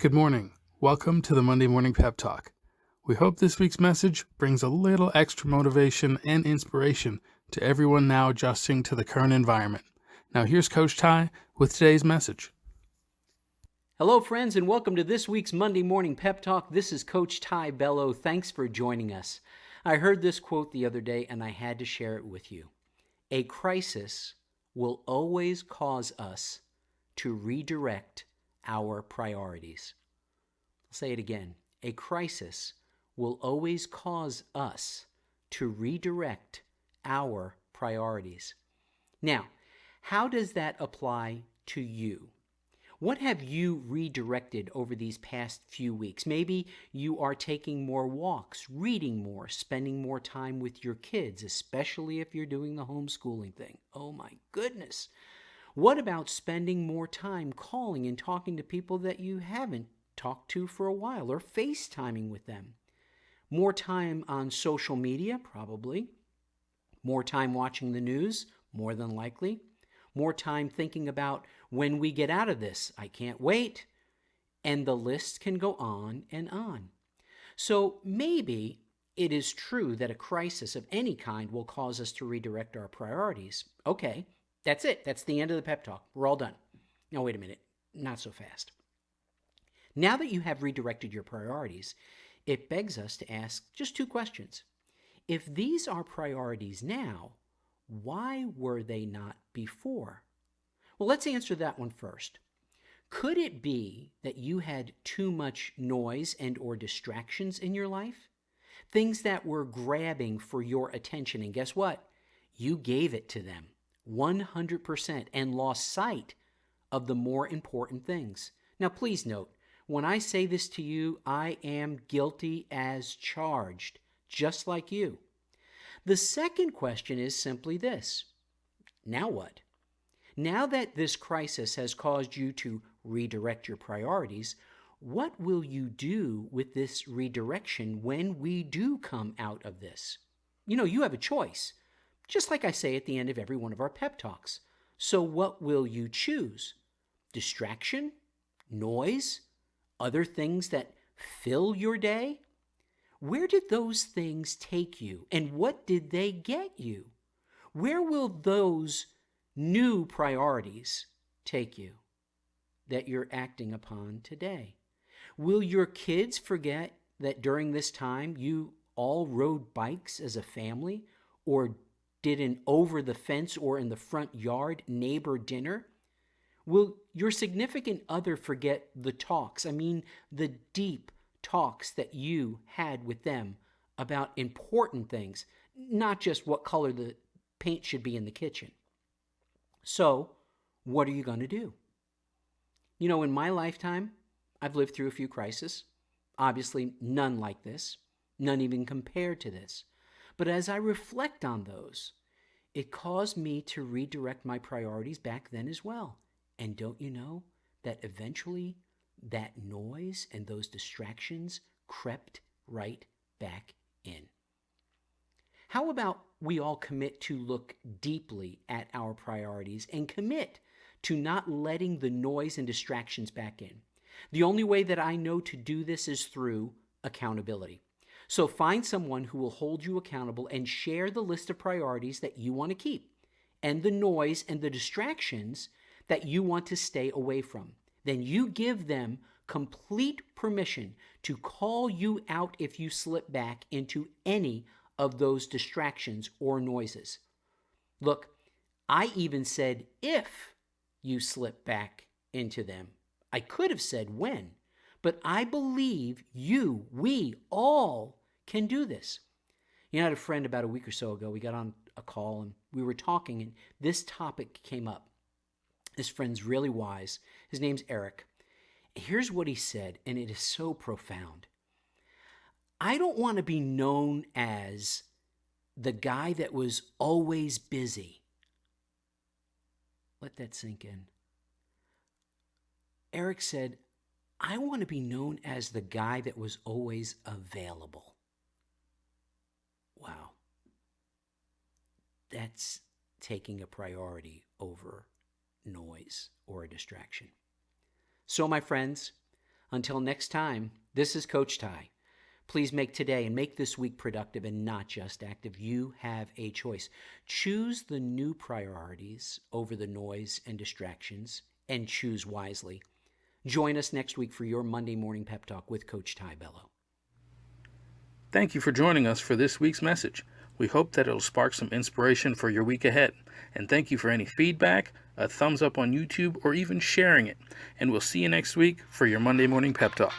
Good morning. Welcome to the Monday Morning Pep Talk. We hope this week's message brings a little extra motivation and inspiration to everyone now adjusting to the current environment. Now here's Coach Ty with today's message. Hello, friends, and welcome to this week's Monday Morning Pep Talk. This is Coach Ty Bello. Thanks for joining us. I heard this quote the other day, and I had to share it with you. A crisis will always cause us to redirect our priorities. I'll say it again. A crisis will always cause us to redirect our priorities. Now, how does that apply to you? What have you redirected over these past few weeks? Maybe you are taking more walks, reading more, spending more time with your kids, especially if you're doing the homeschooling thing. Oh my goodness. What about spending more time calling and talking to people that you haven't talked to for a while, or FaceTiming with them? More time on social media, probably. More time watching the news, more than likely. More time thinking about when we get out of this. I can't wait. And the list can go on and on. So maybe it is true that a crisis of any kind will cause us to redirect our priorities. Okay, that's it. That's the end of the pep talk. We're all done. Now, wait a minute. Not so fast. Now that you have redirected your priorities, it begs us to ask just two questions. If these are priorities now, why were they not before? Well, let's answer that one first. Could it be that you had too much noise and or distractions in your life? Things that were grabbing for your attention, and guess what? You gave it to them 100% and lost sight of the more important things. Now, please note, when I say this to you, I am guilty as charged, just like you. The second question is simply this. Now what? Now that this crisis has caused you to redirect your priorities, what will you do with this redirection when we do come out of this? You have a choice, just like I say at the end of every one of our pep talks. So what will you choose? Distraction? Noise? Other things that fill your day? Where did those things take you, and what did they get you? Where will those new priorities take you that you're acting upon today? Will your kids forget that during this time you all rode bikes as a family, or did an over the fence or in the front yard neighbor dinner? Will your significant other forget the talks, the deep talks that you had with them about important things, not just what color the paint should be in the kitchen? So, what are you going to do? In my lifetime, I've lived through a few crises. Obviously, none like this, none even compared to this. But as I reflect on those, it caused me to redirect my priorities back then as well. And don't you know that eventually that noise and those distractions crept right back in? How about we all commit to look deeply at our priorities and commit to not letting the noise and distractions back in? The only way that I know to do this is through accountability. So find someone who will hold you accountable and share the list of priorities that you want to keep and the noise and the distractions that you want to stay away from. Then you give them complete permission to call you out if you slip back into any of those distractions or noises. Look, I even said if you slip back into them. I could have said when, but I believe we all can do this. I had a friend about a week or so ago. We got on a call and we were talking, and this topic came up. This friend's really wise. His name's Eric. Here's what he said, and it is so profound. I don't want to be known as the guy that was always busy. Let that sink in. Eric said, I want to be known as the guy that was always available. Wow. That's taking a priority over noise or a distraction. So, my friends, Until next time, this is Coach Ty. Please make today and make this week productive and not just active. You have a choice. Choose the new priorities over the noise and distractions, and choose wisely. Join us next week for your Monday morning pep talk with Coach Ty Bello. Thank you for joining us for this week's message. We hope that it'll spark some inspiration for your week ahead. And thank you for any feedback, a thumbs up on YouTube, or even sharing it. And we'll see you next week for your Monday morning pep talk.